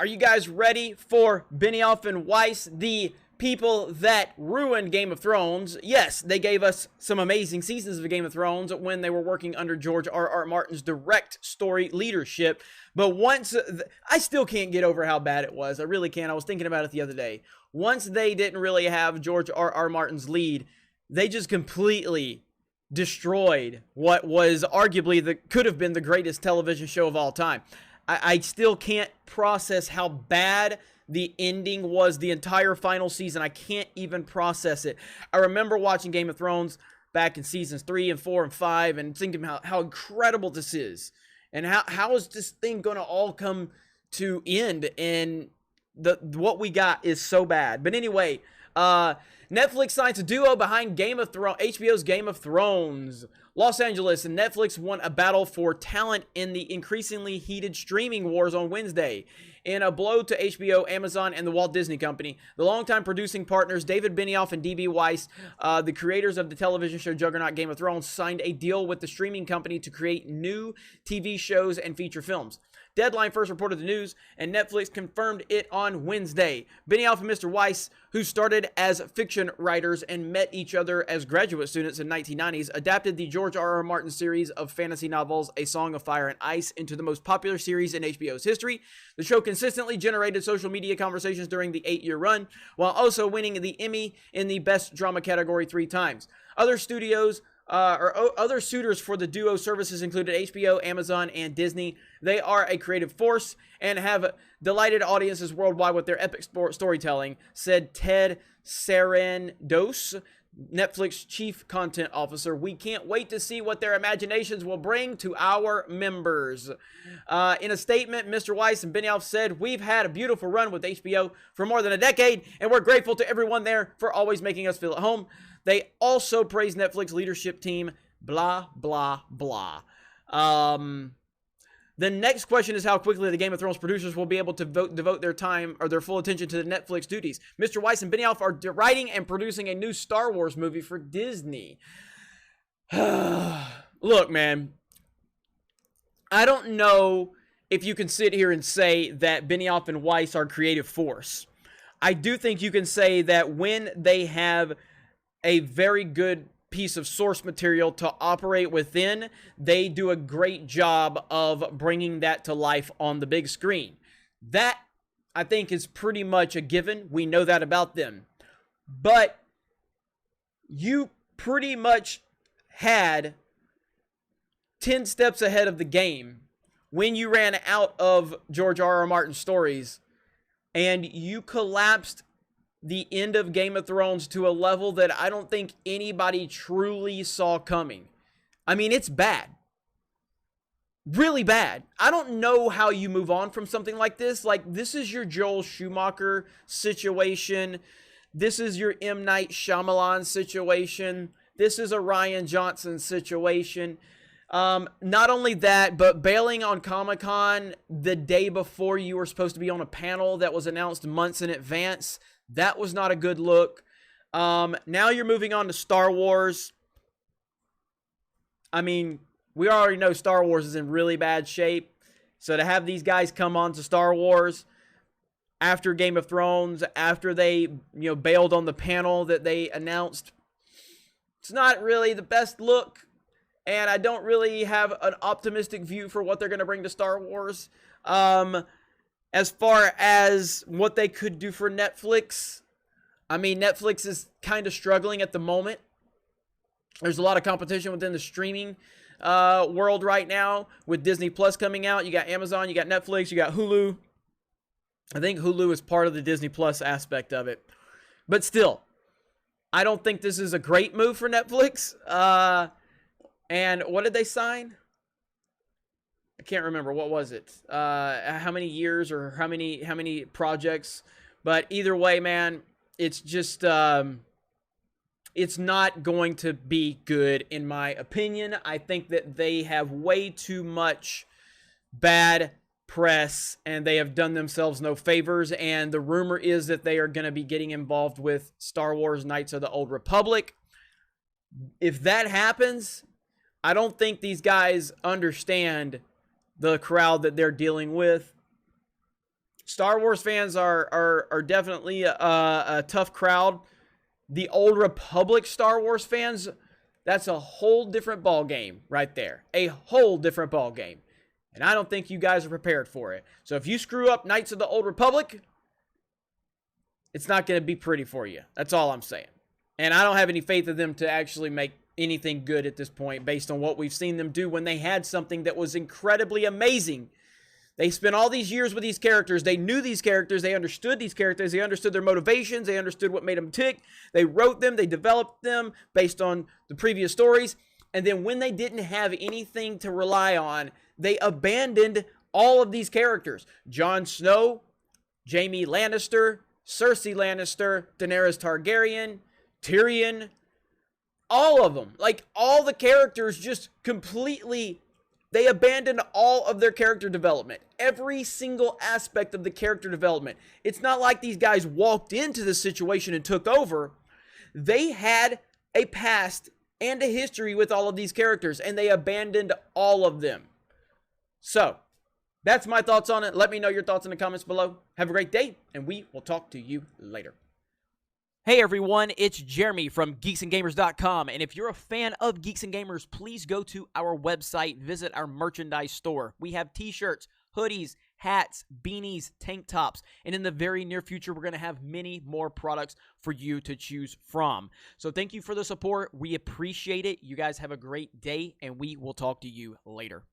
Are you guys ready for Benioff and Weiss, the people that ruined Game of Thrones? Yes, they gave us some amazing seasons of Game of Thrones when they were working under George R.R. Martin's direct story leadership. But I still can't get over how bad it was. I really can't. I was thinking about it the other day. Once they didn't really have George R.R. Martin's lead, they just completely destroyed what was arguably could have been the greatest television show of all time. I still can't process how bad the ending was, the entire final season. I can't even process it. I remember watching Game of Thrones back in seasons 3 and 4 and 5 and thinking how incredible this is. And how is this thing going to all come to end? And what we got is so bad. But anyway, Netflix signs a duo behind HBO's Game of Thrones. Los Angeles and Netflix won a battle for talent in the increasingly heated streaming wars on Wednesday. In a blow to HBO, Amazon, and the Walt Disney Company, the longtime producing partners David Benioff and D.B. Weiss, the creators of the television show juggernaut Game of Thrones, signed a deal with the streaming company to create new TV shows and feature films. Deadline first reported the news, and Netflix confirmed it on Wednesday. Benioff and Mr. Weiss, who started as fiction writers and met each other as graduate students in 1990s, adapted the George R.R. Martin series of fantasy novels A Song of Fire and Ice into the most popular series in HBO's history. The show consistently generated social media conversations during the 8-year run, while also winning the Emmy in the Best Drama category 3 times. Other suitors for the duo services included HBO, Amazon, and Disney. They are a creative force and have delighted audiences worldwide with their epic storytelling, said Ted Sarandos, Netflix chief content officer. We can't wait to see what their imaginations will bring to our members. In a statement, Mr. Weiss and Benioff said, "We've had a beautiful run with HBO for more than a decade, and we're grateful to everyone there for always making us feel at home." They also praised Netflix leadership team, blah, blah, blah. The next question is how quickly the Game of Thrones producers will be able to devote their time or their full attention to the Netflix duties. Mr. Weiss and Benioff are writing and producing a new Star Wars movie for Disney. Look, man, I don't know if you can sit here and say that Benioff and Weiss are creative force. I do think you can say that when they have a very good piece of source material to operate within, they do a great job of bringing that to life on the big screen. That, I think, is pretty much a given. We know that about them. But you pretty much had 10 steps ahead of the game when you ran out of George R.R. Martin stories and you collapsed the end of Game of Thrones to a level that I don't think anybody truly saw coming. I mean, it's bad. Really bad. I don't know how you move on from something like this. Like, this is your Joel Schumacher situation. This is your M. Night Shyamalan situation. This is a Rian Johnson situation. Not only that, but bailing on Comic-Con the day before you were supposed to be on a panel that was announced months in advance. That was not a good look. Now you're moving on to Star Wars. I mean, we already know Star Wars is in really bad shape. So to have these guys come on to Star Wars after Game of Thrones, after they, bailed on the panel that they announced, it's not really the best look. And I don't really have an optimistic view for what they're going to bring to Star Wars. As far as what they could do for Netflix, I mean, Netflix is kind of struggling at the moment. There's a lot of competition within the streaming world right now with Disney Plus coming out. You got Amazon, you got Netflix, you got Hulu. I think Hulu is part of the Disney Plus aspect of it. But still, I don't think this is a great move for Netflix. And what did they sign? I can't remember. What was it? How many years or how many projects? But either way, man, it's just it's not going to be good in my opinion. I think that they have way too much bad press and they have done themselves no favors. And the rumor is that they are going to be getting involved with Star Wars Knights of the Old Republic. If that happens, I don't think these guys understand the crowd that they're dealing with. Star Wars fans are definitely a tough crowd. The Old Republic Star Wars fans, that's a whole different ball game right there. A whole different ball game. And I don't think you guys are prepared for it. So if you screw up Knights of the Old Republic, it's not going to be pretty for you. That's all I'm saying. And I don't have any faith in them to actually make anything good at this point based on what we've seen them do when they had something that was incredibly amazing. They spent all these years with these characters. They knew these characters. They understood these characters. They understood their motivations. They understood what made them tick. They wrote them. They developed them based on the previous stories. And then when they didn't have anything to rely on, they abandoned all of these characters. Jon Snow, Jaime Lannister, Cersei Lannister, Daenerys Targaryen, Tyrion, all of them. Like, all the characters just completely, they abandoned all of their character development. Every single aspect of the character development. It's not like these guys walked into the situation and took over. They had a past and a history with all of these characters, and they abandoned all of them. So, that's my thoughts on it. Let me know your thoughts in the comments below. Have a great day, and we will talk to you later. Hey everyone, it's Jeremy from geeksandgamers.com, and if you're a fan of Geeks and Gamers, please go to our website, visit our merchandise store. We have t-shirts, hoodies, hats, beanies, tank tops, and in the very near future, we're going to have many more products for you to choose from. So thank you for the support. We appreciate it. You guys have a great day, and we will talk to you later.